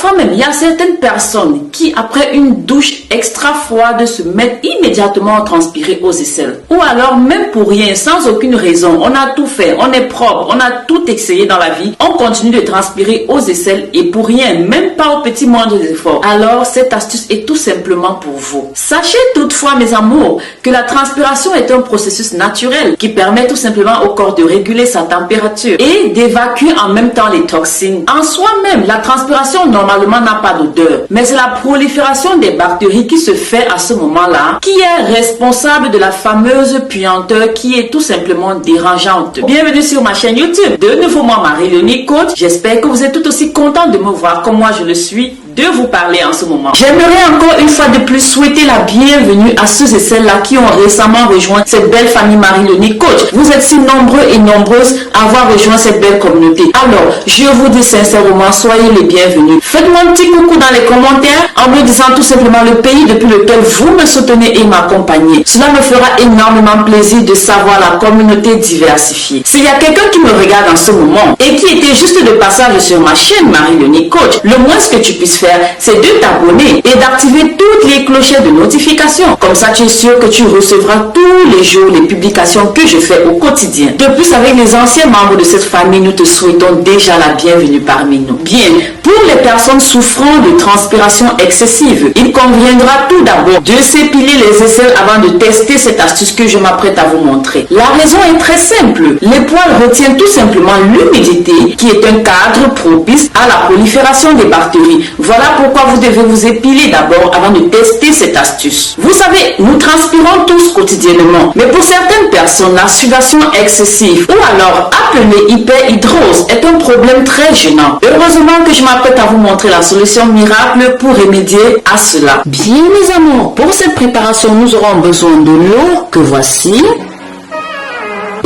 Parfois même, il y a certaines personnes qui, après une douche extra froide, se mettent immédiatement à transpirer aux aisselles. Ou alors, même pour rien, sans aucune raison, on a tout fait, on est propre, on a tout essayé dans la vie, on continue de transpirer aux aisselles et pour rien, même pas au petit moindre effort. Alors, cette astuce est tout simplement pour vous. Sachez toutefois, mes amours, que la transpiration est un processus naturel qui permet tout simplement au corps de réguler sa température et d'évacuer en même temps les toxines. En soi-même, la transpiration normalement n'a pas d'odeur, mais c'est la prolifération des bactéries qui se fait à ce moment-là qui est responsable de la fameuse puanteur qui est tout simplement dérangeante. Bienvenue sur ma chaîne YouTube. De nouveau, moi, Marie-Léonie Coach. J'espère que vous êtes tout aussi content de me voir comme moi je le suis de vous parler en ce moment. J'aimerais encore une fois de plus souhaiter la bienvenue à ceux et celles-là qui ont récemment rejoint cette belle famille Marie-Léonie Coach. Vous êtes si nombreux et nombreuses à avoir rejoint cette belle communauté. Alors, je vous dis sincèrement, soyez les bienvenus. Faites-moi un petit coucou dans les commentaires en me disant tout simplement le pays depuis lequel vous me soutenez et m'accompagnez. Cela me fera énormément plaisir de savoir la communauté diversifiée. S'il y a quelqu'un qui me regarde en ce moment et qui était juste de passage sur ma chaîne Marie-Léonie Coach, le moins que tu puisses faire, c'est de t'abonner et d'activer toutes les clochettes de notification. Comme ça, tu es sûr que tu recevras tous les jours les publications que je fais au quotidien. De plus, avec les anciens membres de cette famille, nous te souhaitons déjà la bienvenue parmi nous. Bien, pour les personnes souffrant de transpiration excessive, il conviendra tout d'abord de s'épiler les aisselles avant de tester cette astuce que je m'apprête à vous montrer. La raison est très simple. Les poils retiennent tout simplement l'humidité qui est un cadre propice à la prolifération des bactéries. Voilà pourquoi vous devez vous épiler d'abord avant de tester cette astuce. Vous savez, nous transpirons tous quotidiennement, mais pour certaines personnes, la sudation excessive ou alors appelée hyperhidrose est un problème très gênant. Heureusement que je m'apprête à vous montrer la solution miracle pour remédier à cela. Bien mes amours, pour cette préparation, nous aurons besoin de l'eau que voici,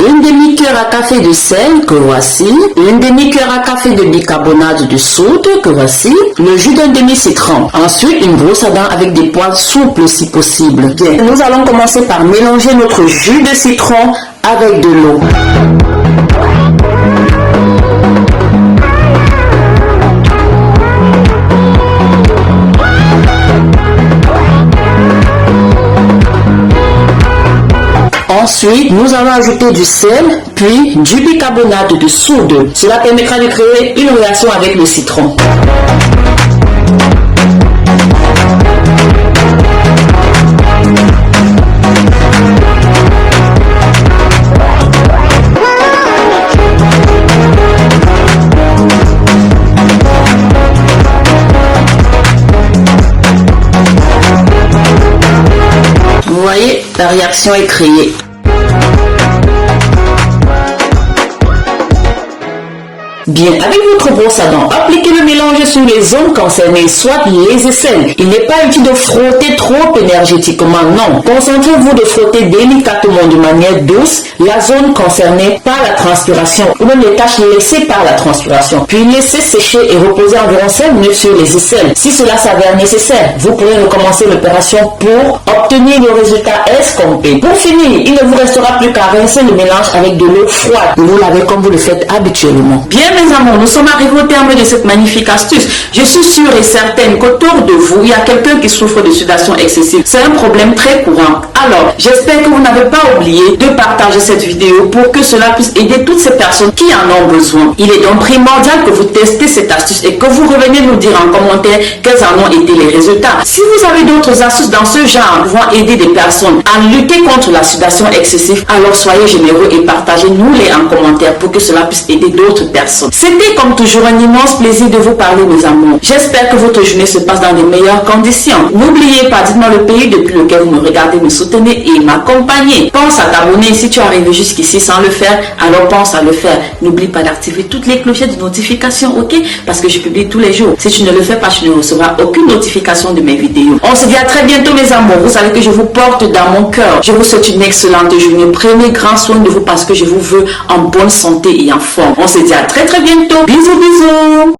une demi-cuillère à café de sel que voici, une demi-cuillère à café de bicarbonate de soude que voici, le jus d'un demi-citron. Ensuite, une brosse à dents avec des poils souples si possible. Bien, nous allons commencer par mélanger notre jus de citron avec de l'eau. Ensuite, nous allons ajouter du sel, puis du bicarbonate de soude. Cela permettra de créer une réaction avec le citron. Vous voyez, la réaction est créée. Bien, avec votre brosse à dents, appliquez le mélange sur les zones concernées, soit les aisselles. Il n'est pas utile de frotter trop énergétiquement, non. Concentrez-vous de frotter délicatement de manière douce la zone concernée par la transpiration ou même les taches laissées par la transpiration. Puis laissez sécher et reposer environ 5 minutes sur les aisselles. Si cela s'avère nécessaire, vous pourrez recommencer l'opération pour obtenir le résultat escompté. Pour finir, il ne vous restera plus qu'à rincer le mélange avec de l'eau froide. Vous lavez comme vous le faites habituellement. Bien mes amours, nous sommes arrivés au terme de cette magnifique astuce. Je suis sûre et certaine qu'autour de vous, il y a quelqu'un qui souffre de sudation excessive. C'est un problème très courant. Alors, j'espère que vous n'avez pas oublié de partager cette vidéo pour que cela puisse aider toutes ces personnes qui en ont besoin. Il est donc primordial que vous testez cette astuce et que vous reveniez nous dire en commentaire quels en ont été les résultats. Si vous avez d'autres astuces dans ce genre pouvant aider des personnes à lutter contre la sudation excessive, alors soyez généreux et partagez-nous-les en commentaire pour que cela puisse aider d'autres personnes. C'était comme toujours un immense plaisir de vous parler mes amours. J'espère que votre journée se passe dans les meilleures conditions. N'oubliez pas, dites-moi le pays depuis lequel vous me regardez, me soutenez et m'accompagnez. Pense à t'abonner si tu es arrivé jusqu'ici sans le faire, alors pense à le faire. N'oublie pas d'activer toutes les clochettes de notification, ok? Parce que je publie tous les jours. Si tu ne le fais pas, tu ne recevras aucune notification de mes vidéos. On se dit à très bientôt mes amours. Vous savez que je vous porte dans mon cœur. Je vous souhaite une excellente journée. Prenez grand soin de vous parce que je vous veux en bonne santé et en forme. On se dit à très bientôt. Bisous, bisous.